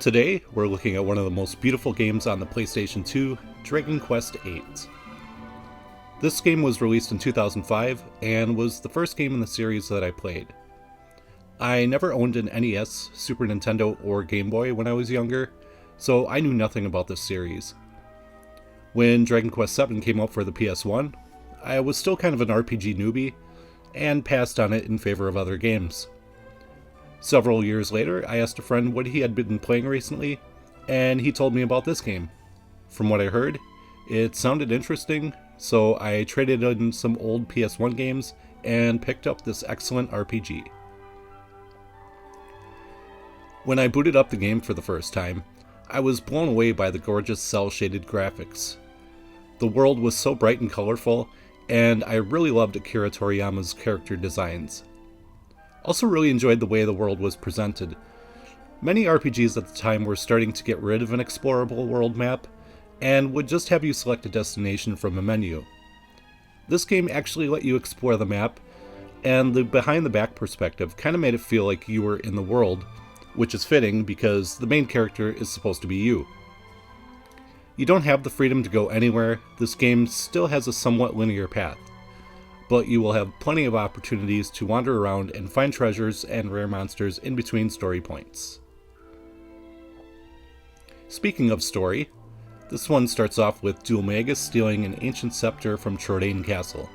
Today, we're looking at one of the most beautiful games on the PlayStation 2, Dragon Quest VIII. This game was released in 2005 and was the first game in the series that I played. I never owned an NES, Super Nintendo, or Game Boy when I was younger, so I knew nothing about this series. When Dragon Quest VII came out for the PS1, I was still kind of an RPG newbie, and passed on it in favor of other games. Several years later, I asked a friend what he had been playing recently, and he told me about this game. From what I heard, it sounded interesting, so I traded in some old PS1 games and picked up this excellent RPG. When I booted up the game for the first time, I was blown away by the gorgeous cel-shaded graphics. The world was so bright and colorful, and I really loved Akira Toriyama's character designs. Also really enjoyed the way the world was presented. Many RPGs at the time were starting to get rid of an explorable world map, and would just have you select a destination from a menu. This game actually let you explore the map, and the behind-the-back perspective kind of made it feel like you were in the world, which is fitting because the main character is supposed to be you. You don't have the freedom to go anywhere. This game still has a somewhat linear path, but you will have plenty of opportunities to wander around and find treasures and rare monsters in between story points. Speaking of story, this one starts off with Dulmagus stealing an ancient scepter from Trodain Castle.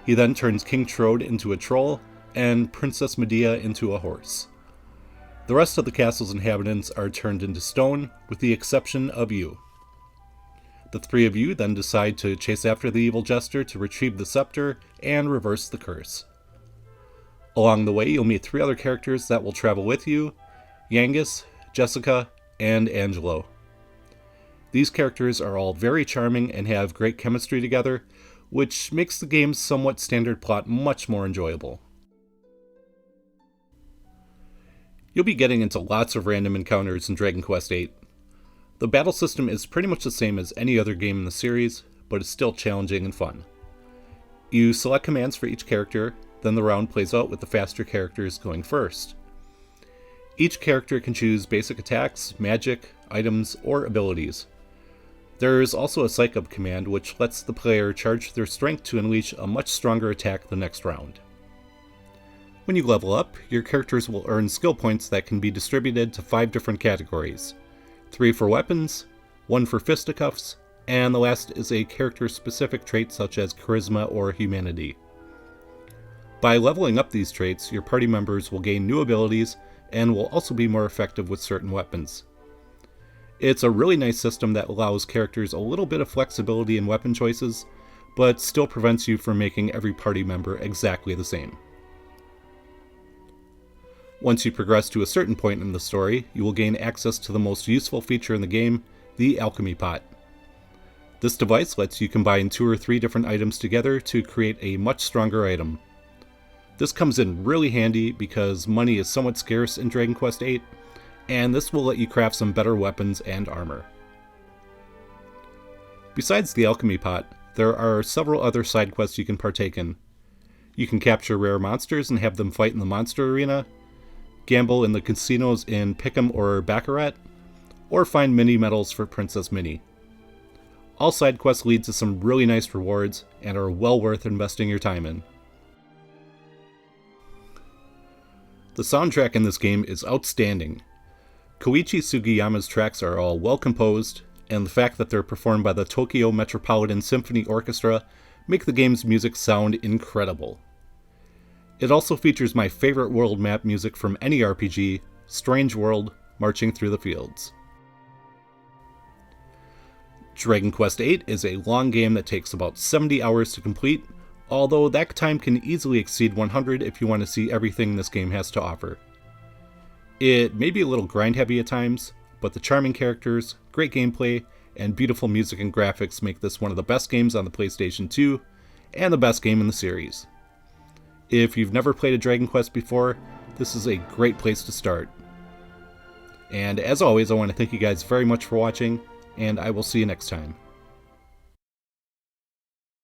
He then turns King Trode into a troll and Princess Medea into a horse. The rest of the castle's inhabitants are turned into stone, with the exception of you. The three of you then decide to chase after the evil jester to retrieve the scepter and reverse the curse. Along the way, you'll meet three other characters that will travel with you: Yangus, Jessica, and Angelo. These characters are all very charming and have great chemistry together, which makes the game's somewhat standard plot much more enjoyable. You'll be getting into lots of random encounters in Dragon Quest VIII. The battle system is pretty much the same as any other game in the series, but it's still challenging and fun. You select commands for each character, then the round plays out with the faster characters going first. Each character can choose basic attacks, magic, items, or abilities. There is also a Psych Up command which lets the player charge their strength to unleash a much stronger attack the next round. When you level up, your characters will earn skill points that can be distributed to 5 different categories. 3 for weapons, 1 for fisticuffs, and the last is a character-specific trait such as charisma or humanity. By leveling up these traits, your party members will gain new abilities and will also be more effective with certain weapons. It's a really nice system that allows characters a little bit of flexibility in weapon choices, but still prevents you from making every party member exactly the same. Once you progress to a certain point in the story, you will gain access to the most useful feature in the game, the Alchemy Pot. This device lets you combine 2 or 3 different items together to create a much stronger item. This comes in really handy because money is somewhat scarce in Dragon Quest VIII, and this will let you craft some better weapons and armor. Besides the Alchemy Pot, there are several other side quests you can partake in. You can capture rare monsters and have them fight in the monster arena, gamble in the casinos in Pick'em or Baccarat, or find mini medals for Princess Minnie. All side quests lead to some really nice rewards and are well worth investing your time in. The soundtrack in this game is outstanding. Koichi Sugiyama's tracks are all well composed, and the fact that they're performed by the Tokyo Metropolitan Symphony Orchestra make the game's music sound incredible. It also features my favorite world map music from any RPG, Strange World, Marching Through the Fields. Dragon Quest VIII is a long game that takes about 70 hours to complete, although that time can easily exceed 100 if you want to see everything this game has to offer. It may be a little grind heavy at times, but the charming characters, great gameplay, and beautiful music and graphics make this one of the best games on the PlayStation 2, and the best game in the series. If you've never played a Dragon Quest before, this is a great place to start. And as always, I want to thank you guys very much for watching, and I will see you next time.